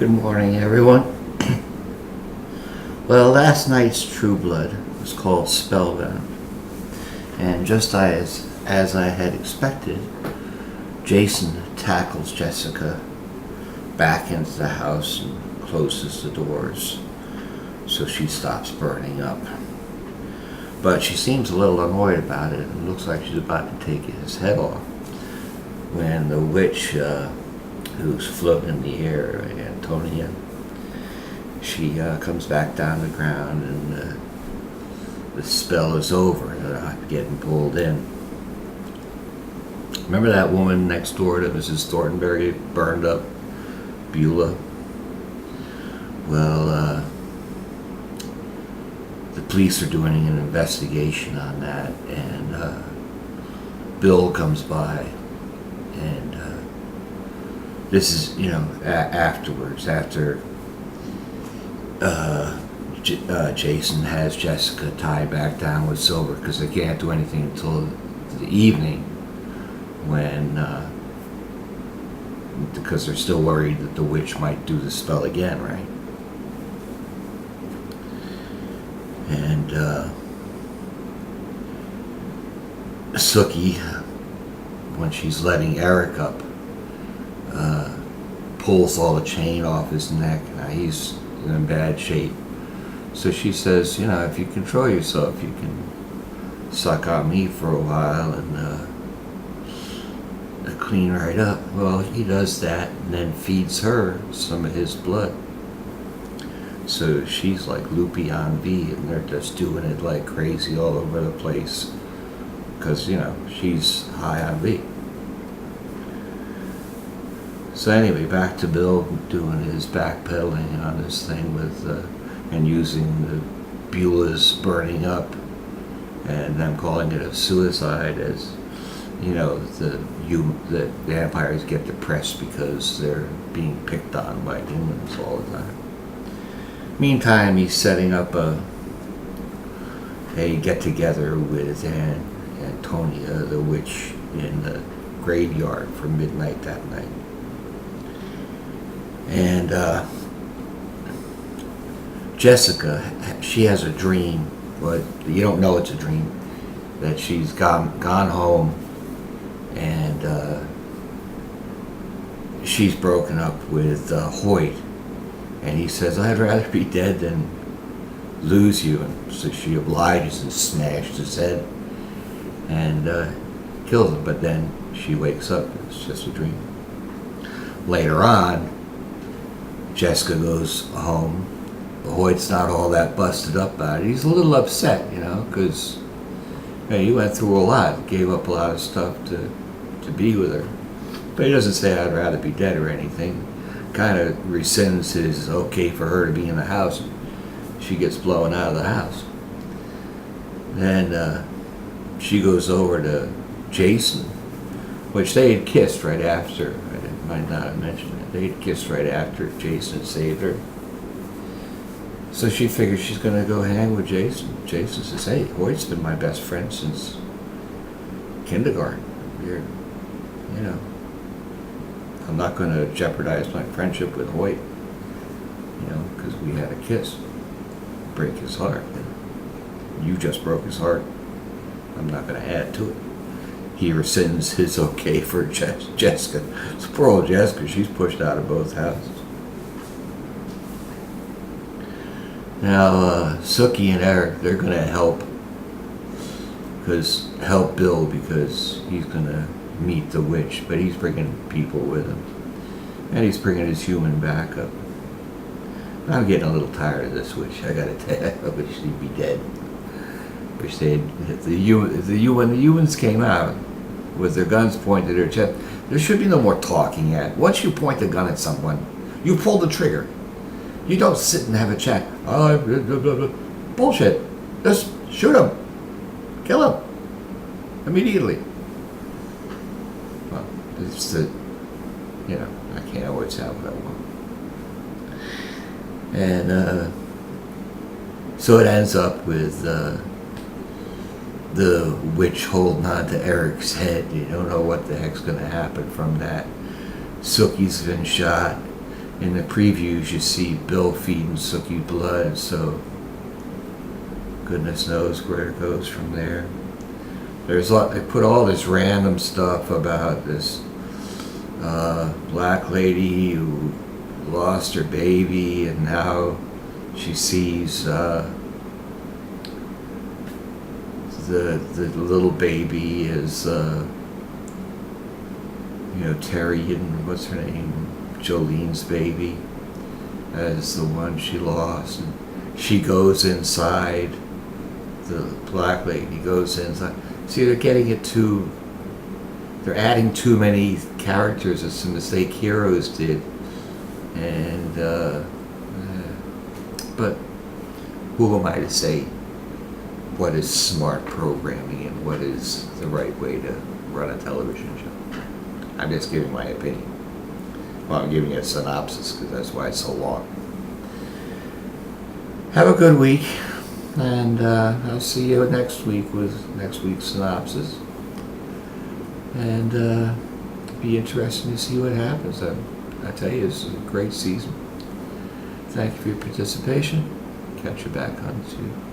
Good morning, everyone. Well, last night's True Blood was called Spellbound, and just as I had expected, Jason tackles Jessica back into the house and closes the doors so she stops burning up. But she seems a little annoyed about it and looks like she's about to take his head off when the witch who's floating in the air, Antonia, she comes back down to the ground, and the spell is over. They're not getting pulled in. Remember that woman next door to Mrs. Thornberry, burned up Beulah? Well, the police are doing an investigation on that, and Bill comes by, and this is, afterwards, after Jason has Jessica tied back down with Silver, because they can't do anything until the evening, when because they're still worried that the witch might do the spell again, right? And Sookie, when she's letting Eric up, pulls all the chain off his neck. Now he's in bad shape. So she says, if you control yourself, you can suck on me for a while and clean right up. Well, he does that and then feeds her some of his blood. So she's like loopy on V, and they're just doing it like crazy all over the place because, she's high on V. So anyway, back to Bill doing his backpedaling on this thing with and using the Beulah's burning up and them calling it a suicide, as the vampires get depressed because they're being picked on by humans all the time. Meantime, he's setting up a get-together with Antonia, the witch, in the graveyard for midnight that night. And Jessica, she has a dream, but you don't know it's a dream, that she's gone home, and she's broken up with Hoyt. And he says, I'd rather be dead than lose you. And so she obliges and smashes his head and kills him. But then she wakes up. It's just a dream. Later on, Jessica goes home. Hoyt's not all that busted up about it. He's a little upset, because he went through a lot, gave up a lot of stuff to be with her. But he doesn't say I'd rather be dead or anything. Kind of rescinds his okay for her to be in the house. She gets blown out of the house. Then she goes over to Jason, which they had kissed right after. I might not have mentioned it. They had kissed right after Jason saved her. So she figures she's going to go hang with Jason. Jason says, hey, Hoyt's been my best friend since kindergarten. I'm not going to jeopardize my friendship with Hoyt, because we had a kiss. Break his heart. You just broke his heart. I'm not going to add to it. He rescinds his okay for Jessica. So poor old Jessica, she's pushed out of both houses. Now, Sookie and Eric, they're going to help Bill because he's going to meet the witch, but he's bringing people with him, and he's bringing his human backup. I'm getting a little tired of this witch. I gotta tell you, I wish she'd be dead. Wish they had, when the humans came out with their guns pointed at their chest, there should be no more talking at. Once you point a gun at someone, you pull the trigger. You don't sit and have a chat. Oh, blah, blah, blah, blah. Bullshit. Just shoot him. Kill him. Immediately. Well, it's the, I can't always have what I want. And so it ends up with the witch holding on to Eric's head. You don't know what the heck's going to happen from that. Sookie's been shot. in the previews you see Bill feeding Sookie blood, so goodness knows where it goes from there. There's they put all this random stuff about this black lady who lost her baby, and now she sees the little baby is Terry and what's her name, Jolene's baby, as the one she lost. And she goes inside. The black lady goes inside. See, they're getting it too. They're adding too many characters. It's a mistake Heroes did, and but who am I to say what is smart programming and what is the right way to run a television show? I'm just giving my opinion. Well, I'm giving a synopsis because that's why it's so long. Have a good week, and I'll see you next week with next week's synopsis. And be interesting to see what happens. I tell you, it's a great season. Thank you for your participation. Catch you back on to